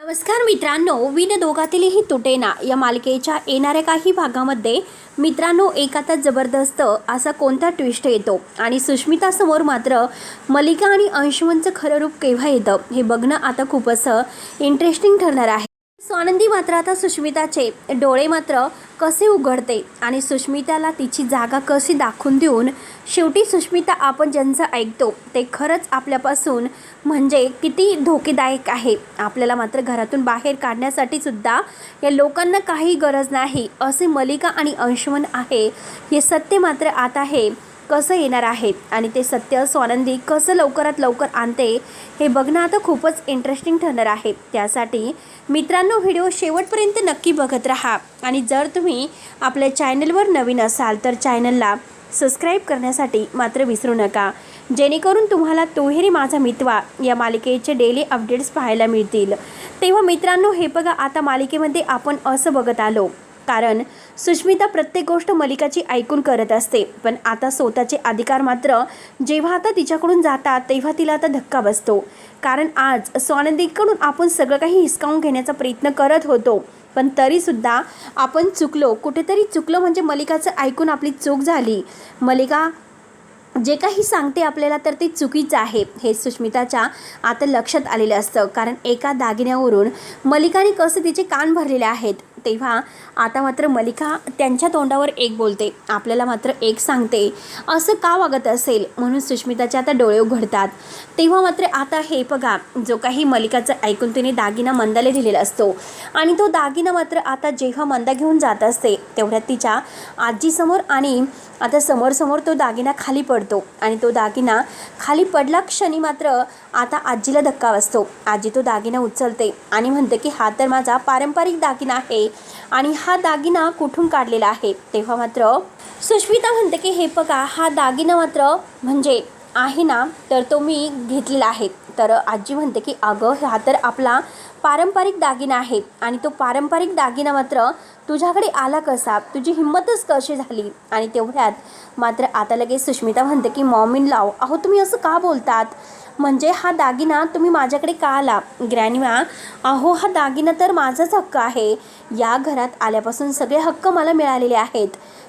नमस्कार मित्रांनो, विण दोघातीलही तुटेना या मालिकेच्या येणाऱ्या काही भागामध्ये मित्रांनो एक आता जबरदस्त असा कोणता ट्विस्ट येतो आणि सुष्मिता समोर मात्र मलिका आणि अंशुमनचं खरं रूप केव्हा येतं हे बघणं आता खूप असं इंटरेस्टिंग ठरणार आहे. स्वानंदी मात्र आता सुष्मिताचे डोळे मात्र कसे उघडते आणि सुष्मिताला तिची जागा कशी दाखवून देऊन शेवटी सुष्मिता आपण ज्यांचं ऐकतो ते खरंच आपल्यापासून म्हणजे किती धोकेदायक आहे. आपल्याला मात्र घरातून बाहेर काढण्यासाठी सुद्धा या लोकांना काही गरज नाही असे मलिका आणि अंशुमन आहे. हे सत्य मात्र आता हे कसं येणार आहे आणि ते सत्य स्वानंदी कसं लवकरात लवकर आणते हे बघणं आता खूपच इंटरेस्टिंग ठरणार आहे. त्यासाठी मित्रांनो व्हिडिओ शेवटपर्यंत नक्की बघत राहा आणि जर तुम्ही आपल्या चॅनलवर नवीन असाल तर चॅनलला सबस्क्राईब करण्यासाठी मात्र विसरू नका, जेणेकरून तुम्हाला तोहेरी माझा मितवा या मालिकेचे डेली अपडेट्स पाहायला मिळतील. तेव्हा मित्रांनो हे बघा, आता मालिकेमध्ये आपण असं बघत आलो कारण सुष्मिता प्रत्येक गोष्ट मलिकाची ऐकून करत असते, पण आता स्वतःचे अधिकार मात्र जेव्हा आता तिच्याकडून जातात तेव्हा तिला आता धक्का बसतो. कारण आज स्वानंदीकडून आपण सगळं काही हिसकावून घेण्याचा प्रयत्न करत होतो, पण तरीसुद्धा आपण चुकलो, कुठेतरी चुकलो म्हणजे मलिकाचं ऐकून आपली चूक झाली. मलिका जे काही सांगते आपल्याला तर ते चुकीचं आहे हे सुष्मिताच्या आता लक्षात आलेलं असतं. कारण एका दागिन्यावरून मलिकाने कसे तिचे कान भरलेले आहेत. तेव्हा आता मात्र मलिका त्यांच्या तोंडावर एक बोलते, आपल्याला मात्र एक सांगते. असं का वागत असेल म्हणून सुष्मिताचे आता डोळे उघडतात. तेव्हा मात्र आता हे बघा, जो काही मलिकाचं ऐकून तिने दागिना मंदाला दिलेला असतो आणि तो दागिना मात्र आता जेव्हा मंदा घेऊन जात असते तेवढ्यात तिच्या आजीसमोर आणि आता समोर तो दागिना खाली पडतो आणि तो दागिना खाली पडला क्षणी मात्र आता आजीला धक्का बसतो. आजी तो दागिना उचलते आणि म्हणते की हा तर माझा पारंपरिक दागिना आहे आणि हा दागिना कुठून काढलेला आहे. तेव्हा मात्र सुष्मिता म्हणते की हे बघा, हा दागिना मात्र म्हणजे आहे ना तर तो मी घेतलेला आहे. तर आजी म्हणते की अगं हा तर आपला पारंपरिक दागिना आहे आणि तो पारंपरिक दागिना मात्र तुझ्याकडे आला कसा, तुझी हिंमतच कशी झाली. आणि तेवढ्यात मात्र आता लगेच सुष्मिता म्हणते की मॉम इन लॉ, अहो तुम्ही असं का बोलतात, म्हणजे हा दागिना तुम्ही माझ्याकडे का आला. ग्रॅनिमा, अहो हा दागिना तर माझाच हक्क आहे. या घरात आल्यापासून सगळे हक्क मला मिळालेले आहेत,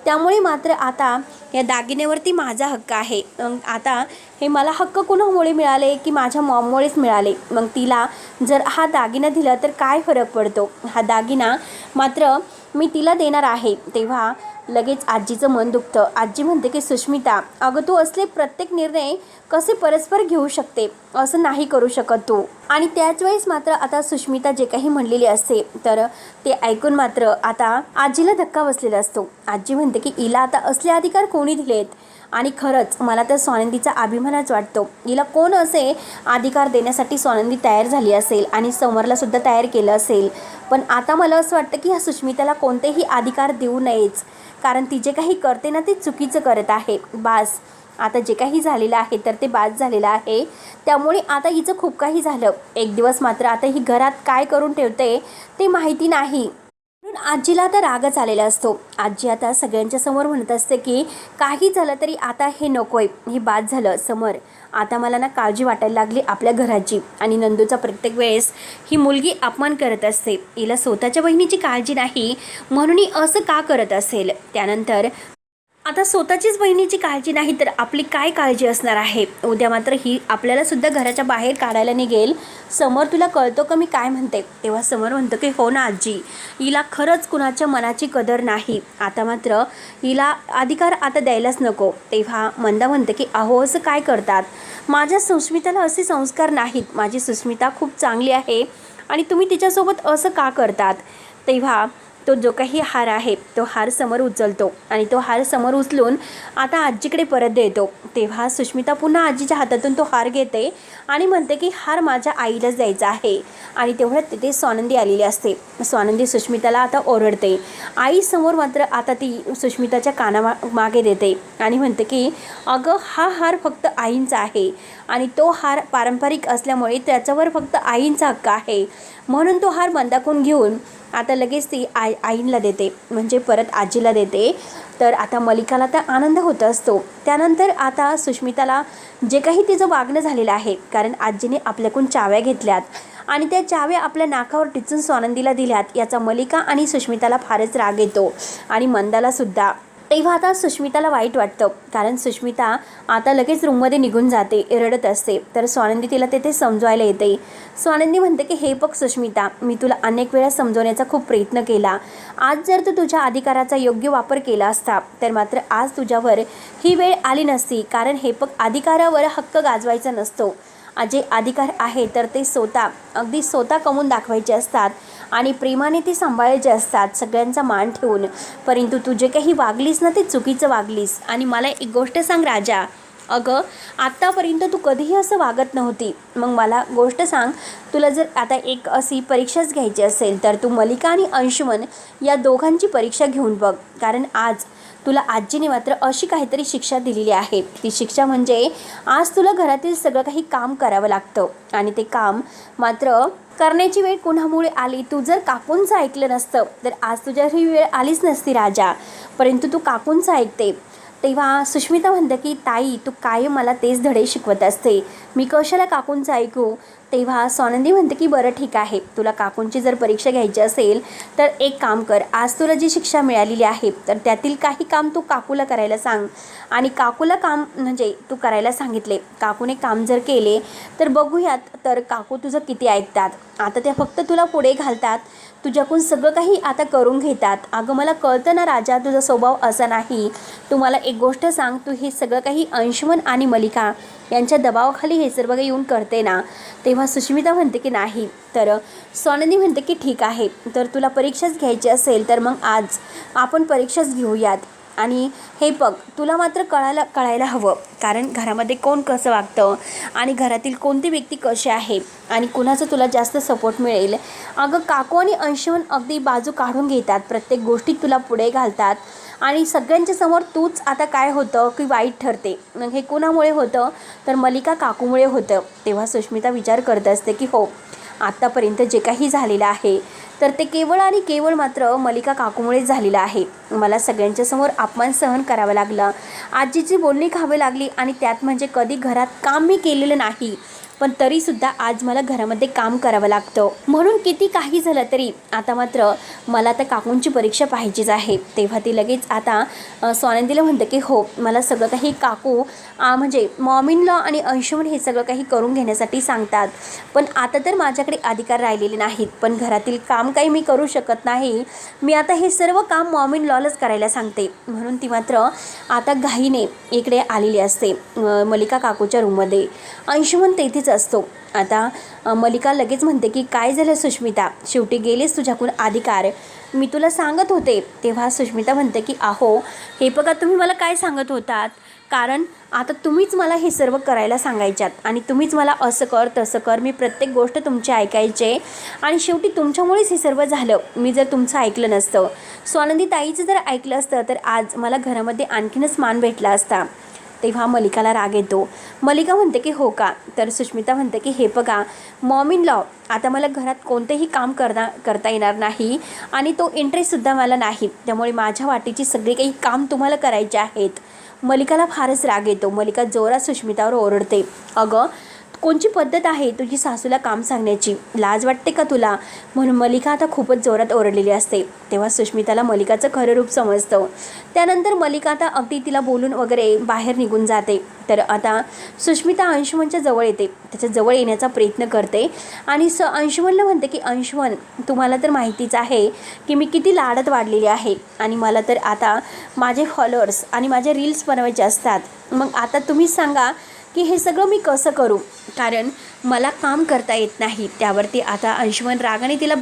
त्यामुळे मात्र आता या दागिन्यावरती माझा हक्क आहे. मग आता हे मला हक्क कुणामुळे मिळाले की माझ्या मॉममुळेच मिळाले. मग तिला जर हा दागिना दिला तर काय फरक पडतो. हा दागिना मात्र मी तिला देणार आहे. तेव्हा लगेच आजीचं मन दुखतं. आजी म्हणते की सुष्मिता, अगं तू असले प्रत्येक निर्णय कसे परस्पर घेऊ शकते, असं नाही करू शकत तू. आणि त्याच वेळेस मात्र आता सुष्मिता जे काही म्हणलेली असते तर ते ऐकून मात्र आता आजीला धक्का बसलेला असतो. आजी म्हणते की हिला आता असले अधिकार कोणी दिलेत आणि खरंच मला तर स्वानंदीचा अभिमानच वाटतो. हिला कोण असे अधिकार देण्यासाठी स्वानंदी तयार झाली असेल आणि समरला सुद्धा तयार केलं असेल. पण आता मला असं वाटतं की ह्या सुष्मिताला कोणतेही अधिकार देऊ नयेच, कारण ती जे काही करते ना ते चुकीचं करत आहे. बास, आता जे काही झालेलं आहे तर ते बाद झालेलं आहे. त्यामुळे आता हिचं खूप काही झालं. एक दिवस मात्र आता ही घरात काय करून ठेवते ते माहिती नाही. म्हणून आजीला आता रागच आलेला असतो. आजी आता सगळ्यांच्या समोर म्हणत असते की काही झालं तरी आता हे नको आहे, हे बाद झालं. समर, आता मला ना काळजी वाटायला लागली आपल्या घराची. आणि नंदूचा प्रत्येक वेळेस ही मुलगी अपमान करत असते, हिला स्वतःच्या बहिणीची काळजी नाही म्हणून ही असं का करत असेल. त्यानंतर आता स्वतःचीच बहिणीची काळजी नाही तर आपली काय काळजी असणार आहे. उद्या मात्र ही आपल्याला सुद्धा घराच्या बाहेर काढायला निघेल. समोर तुला कळतो का मी काय म्हणते. तेव्हा समोर म्हणतो की हो ना आजी, हिला खरंच कुणाच्या मनाची कदर नाही. आता मात्र हिला अधिकार आता द्यायलाच नको. तेव्हा मंदा म्हणते की अहो असं काय करतात, माझ्या सुष्मिताला असे संस्कार नाहीत. माझी सुष्मिता खूप चांगली आहे आणि तुम्ही तिच्यासोबत असं का करतात. तेव्हा तो जो काही हार आहे तो हार समोर उचलतो आणि तो हार समोर उचलून आता आजीकडे परत देतो. तेव्हा सुष्मिता पुन्हा आजीच्या हातातून तो हार घेते आणि म्हणते की हार माझ्या आईलाच द्यायचा आहे. आणि तेवढ्यात तिथे स्वानंदी आलेली असते. स्वानंदी सुष्मिताला आता ओरडते. आईसमोर मात्र आता ती सुष्मिताच्या कानामागे देते आणि म्हणते की अगं हा हार फक्त आईंचा आहे आणि तो हार पारंपरिक असल्यामुळे त्याच्यावर फक्त आईंचा हक्क आहे, म्हणून तो हार बंदाकून घेऊन आता लगेच ती आईंला देते, म्हणजे परत आजीला देते. तर आता मलिकाला तर आनंद होत असतो. त्यानंतर आता सुष्मिताला जे काही तिचं वागणं झालेलं आहे, कारण आजीने आपल्याकडून चाव्या घेतल्यात आणि त्या चाव्या आपल्या नाकावर टिचून स्वानंदीला दिल्यात याचा मलिका आणि सुष्मिताला फारच राग येतो आणि मंदाला सुद्धा. तेव्हा आता सुष्मिताला वाईट वाटतं, कारण सुष्मिता आता लगेच रूममध्ये निघून जाते, रडत असते. तर स्वानंदी तिला तेथे समजवायला येते. स्वानंदी म्हणते की हे बघ सुष्मिता, मी तुला अनेक वेळा समजवण्याचा खूप प्रयत्न केला. आज जर तू तुझ्या अधिकाराचा योग्य वापर केला असता तर मात्र आज तुझ्यावर ही वेळ आली नसती. कारण हे बघ, अधिकारावर हक्क गाजवायचा नसतो. जे अधिकार आहे तर ते अगदी स्वतः कमवून दाखवायचे असतात आणि प्रेमाने ते सांभाळायचे असतात, सगळ्यांचा मान ठेवून. परंतु तू जे काही वागलीस ना ते चुकीचं वागलीस. आणि मला एक गोष्ट सांग राजा, अगं आत्तापर्यंत तू कधीही असं वागत नव्हती. मग मला गोष्ट सांग, तुला जर आता एक अशी परीक्षाच घ्यायची असेल तर तू मलिका आणि अंशुमन या दोघांची परीक्षा घेऊन बघ. कारण आज तुला आजीने मात्र अशी काहीतरी शिक्षा दिलेली आहे. ती शिक्षा म्हणजे आज तुला घरातील सगळं काही काम करावं लागतं आणि ते काम मात्र करण्याची वेळ कुणामुळे आली. तू जर काकूंचं ऐकलं नसतं तर आज तुझ्यावर ही वेळ आलीच नसती राजा, परंतु तू काकूंचं ऐकते. तेव्हा सुष्मिता म्हणते की ताई, तू कायम मला तेच धडे शिकवत असते, मी कशाला काकूंचं ऐकू. तेव्हा स्वानंदी म्हणते की बरं ठीक आहे, तुला काकूंची जर परीक्षा घ्यायची असेल तर एक काम कर, आज तुला जी शिक्षा मिळालेली आहे तर त्यातील काही काम तू काकूला करायला सांग. आणि काकूला काम म्हणजे तू करायला सांगितले, काकूने काम जर केले तर बघूयात तर काकू तुझं किती ऐकतात. आता त्या फक्त तुला पुढे घालतात, तुझ्याकडून सगळं काही आता करून घेतात. अगं मला कळतं ना राजा, तुझा स्वभाव असा नाही. तू मला एक गोष्ट सांग, तू हे सगळं काही अंशुमन आणि मलिका यांच्या दबावाखाली हे सर्व काही येऊन करते ना. तेव्हा सुष्मिता म्हणते की नाही. तर स्वानंदी म्हणते की ठीक आहे, तर तुला परीक्षाच घ्यायची असेल तर मग आज आपण परीक्षाच घेऊयात. आणि हे बघ, तुला मात्र कळायला हवं, कारण घरामध्ये कोण कसं वागतं आणि घरातील कोणती व्यक्ती कशी आहे आणि कुणाचं तुला जास्त सपोर्ट मिळेल. अगं काकू आणि अंशुमन अगदी बाजू काढून घेतात, प्रत्येक गोष्टीत तुला पुढे घालतात आणि सगळ्यांच्या समोर तूच आता काय होतं की वाईट ठरते. मग हे कुणामुळे होतं तर मलिका काकूमुळे होतं. तेव्हा सुष्मिता विचार करत असते की हो, आत्तापर्यंत जे काही झालेलं आहे तर ते केवळ आणि केवळ मात्र मलिका काकूमुळेच झालेलं आहे. मला सगळ्यांच्या समोर अपमान सहन करावा लागला, आजीची बोलणी खावी लागली आणि त्यात म्हणजे कधी घरात काम मी केलेलं नाही, पण तरीसुद्धा आज मला घरामध्ये काम करावं लागतं. म्हणून किती काही झालं तरी आता मात्र मला आता काकूंची परीक्षा पाहिजेच आहे. तेव्हा ती लगेच आता स्वानंदीला म्हणते की हो, मला सगळं काही काकू म्हणजे मॉम इन लॉ आणि अंशुमन हे सगळं काही करून घेण्यासाठी सांगतात, पण आता तर माझ्याकडे अधिकार राहिलेले नाहीत. पण घरातील काम काही मी करू शकत नाही, मी आता हे सर्व काम मॉम इन लॉलाच करायला सांगते. म्हणून ती मात्र आता घाईने इकडे आलेली असते मलिका काकूच्या रूममध्ये. अंशुमन तेथेच असतो. आता मलिका लगेच म्हणते की काय झालं सुष्मिता, शेवटी गेलेस तुझ्याकडून अधिकार, मी तुला सांगत होते. तेव्हा सुष्मिता म्हणते की अहो हे बघा, तुम्ही मला काय सांगत होतात, कारण आता तुम्हीच मला हे सर्व करायला सांगायच्यात आणि तुम्हीच मला असं कर तसं कर, मी प्रत्येक गोष्ट तुमची ऐकायचे आणि शेवटी तुमच्यामुळेच हे सर्व झालं. मी जर तुमचं ऐकलं नसतं, स्वानंदी ताईचं जर ऐकलं असतं तर आज मला घरामध्ये आणखीनच मान भेटला असता. तेव्हा मलिकाला राग येतो. मलिका म्हणते की हो का. तर सुष्मिता म्हणते की हे बघा मॉम इन लॉ, आता मला घरात कोणतेही काम करता येणार नाही आणि तो इंटरेस्टसुद्धा मला नाही, त्यामुळे माझ्या वाटेची सगळी काही काम तुम्हाला करायचे आहेत. मलिकाला फारच राग येतो. मलिका जोरात सुष्मितावर ओरडते, अगं कोणची पद्धत आहे तुझी सासूला काम सांगण्याची, लाज वाटते का तुला. म्हणून मलिका आता खूपच जोरात ओरडलेली असते. तेव्हा सुष्मिताला मलिकाचं खरं रूप समजतं. त्यानंतर मलिका आता अगदी तिला बोलून वगैरे बाहेर निघून जाते. तर आता सुष्मिता अंशुमनच्या जवळ येते, त्याच्या जवळ येण्याचा प्रयत्न करते आणि अंशुमनला म्हणते की अंशुमन, तुम्हाला तर माहितीच आहे की मी किती लाडात वाढलेली आहे आणि मला तर आता माझे फॉलोअर्स आणि माझे रील्स बनवायचे असतात. मग आता तुम्हीच सांगा की हे सगळं मी कसं करू, कारण मला काम करता येत नाही. त्यावरती आता अंशुमन रागाने तिला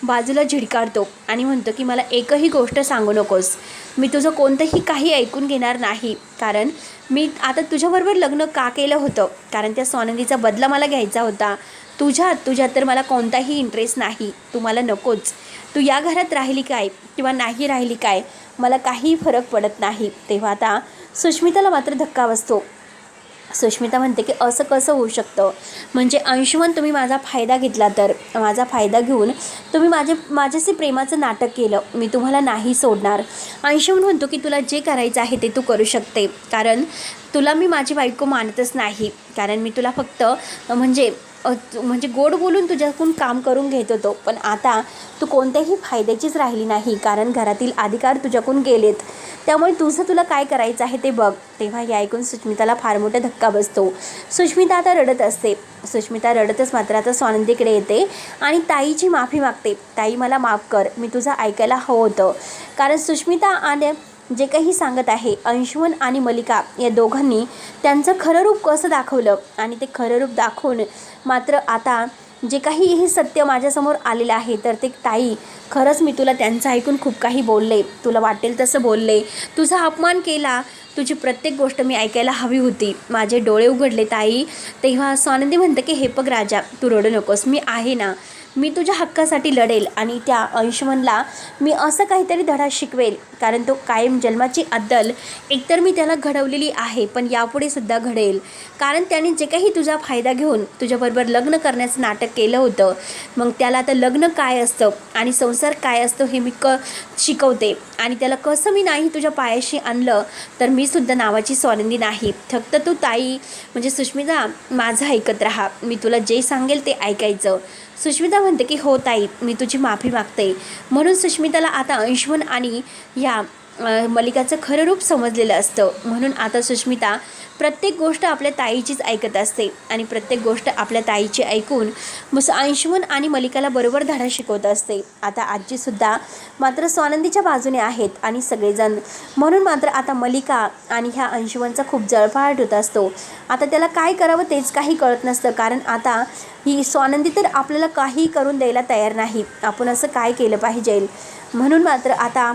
बाजूला झिडकारतो आणि म्हणतो की मला एकही गोष्ट सांगू नकोस, मी तुझं कोणतंही काही ऐकून घेणार नाही. कारण मी आता तुझ्याबरोबर लग्न का केलं होतं, कारण त्या स्वानंदीचा बदला मला घ्यायचा होता. तुझ्यात तर मला कोणताही इंटरेस्ट नाही, तू मला नकोच. तू या घरात राहिली काय किंवा नाही राहिली काय, मला काही फरक पडत नाही. तेव्हा आता सुष्मिताला मात्र धक्का बसतो. सुष्मिता म्हणते की असं कसं होऊ शकतं, म्हणजे अंशुमन तुम्ही माझा फायदा घेतला, तर माझा फायदा घेऊन तुम्ही माझ्याशी प्रेमाचं नाटक केलं, मी तुम्हाला नाही सोडणार. अंशुमन म्हणतो की तुला जे करायचं आहे ते तू करू शकते, कारण तुला मी माझी बायको मानतच नाही, कारण मी तुला फक्त म्हणजे म्हणजे गोड बोलून तुझ्याकडून काम करून घेत होतो, पण आता तू कोणत्याही फायद्याचीच राहिली नाही, कारण घरातील अधिकार तुझ्याकडून गेलेत. त्यामुळे तुला काय करायचं आहे ते बघ. तेव्हा हे ऐकून सुष्मिताला फार मोठा धक्का बसतो. सुष्मिता आता रडत असते. सुष्मिता रडतच मात्र आता स्वानंदीकडे येते आणि ताईची माफी मागते. ताई मला माफ कर, मी तुझं ऐकायला हवं होतं. कारण सुष्मिता आणि जे काही सांगत आहे, अंशुमन आणि मलिका या दोघांनी त्यांचं खरं रूप कसं दाखवलं आणि ते खरं रूप दाखवून मात्र आता जे काही हे सत्य माझ्यासमोर आलेलं आहे, तर ते ताई खरंच मी तुला त्यांचं ऐकून खूप काही बोलले, तुला वाटेल तसं बोलले, तुझा अपमान केला, तुझी प्रत्येक गोष्ट मी ऐकायला हवी होती, माझे डोळे उघडले ताई. तेव्हा स्वानंदी म्हणते की हे बघ राजा, तू रडू नकोस, मी आहे ना, मी तुझ्या हक्कासाठी लढेल आणि त्या अंशुमनला मी असं काहीतरी धडा शिकवेल, कारण तो कायम जन्माची अद्दल एकतर मी त्याला घडवलेली आहे, पण यापुढे सुद्धा घडेल. कारण त्याने जे काही तुझा फायदा घेऊन तुझ्याबरोबर लग्न करण्याचं नाटक केलं होतं, मग त्याला आता लग्न काय असतं आणि संसार काय असतो हे मी शिकवते. आणि त्याला कसं मी नाही तुझ्या पायाशी आणलं, तर मी सुद्धा नावाची स्वानंदी नाही. फक्त तू ताई म्हणजे सुष्मिता माझं ऐकत राहा, मी तुला जे सांगेल ते ऐकायचं. सुष्मिता म्हणते की हो ताई, मी तुझी माफी मागते. म्हणून सुष्मिताला आता अंशुमन आणि या मलिकाचं खरं रूप समजलेलं असतं. म्हणून आता सुष्मिता प्रत्येक गोष्ट आपल्या ताईचीच ऐकत असते आणि प्रत्येक गोष्ट आपल्या ताईची ऐकून मग अंशुमन आणि मलिकाला बरोबर धडा शिकवत असते. आता आजीसुद्धा मात्र स्वानंदीच्या बाजूने आहेत आणि सगळेजण. म्हणून मात्र आता मलिका आणि ह्या अंशुमनचा खूप जळफाट होत असतो. आता त्याला काय करावं तेच काही कळत नसतं, कारण आता ही स्वानंदी तर आपल्याला काही करून द्यायला तयार नाही. आपण असं काय केलं पाहिजे. म्हणून मात्र आता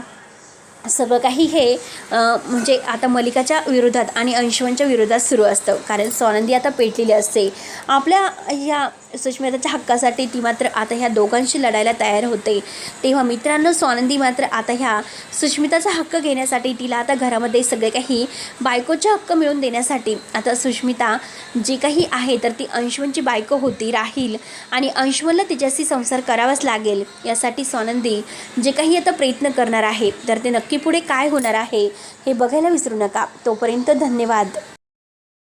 सगळं काही हे म्हणजे आता मलिकाच्या विरोधात आणि अंशुमनच्या विरोधात सुरू असतं, कारण स्वानंदी आता पेटलेली असते आपल्या ह्या सुष्मिताच्या हक्कासाठी. ती मात्र आता ह्या दोघांशी लढायला तयार होते. तेव्हा मित्रांनो, स्वानंदी मात्र आता ह्या सुष्मिताचा हक्क घेण्यासाठी, तिला आता घरामध्ये सगळे काही बायकोचे हक्क मिळवून देण्यासाठी आता सुष्मिता जी काही आहे तर ती अंशुमनची बायको होती राहील आणि अंशुमनला तिच्याशी संसार करावाच लागेल. यासाठी स्वानंदी जे काही आता प्रयत्न करणार आहे, तर ते नक्की पुढे काय होणार आहे हे बघायला विसरू नका. तोपर्यंत धन्यवाद.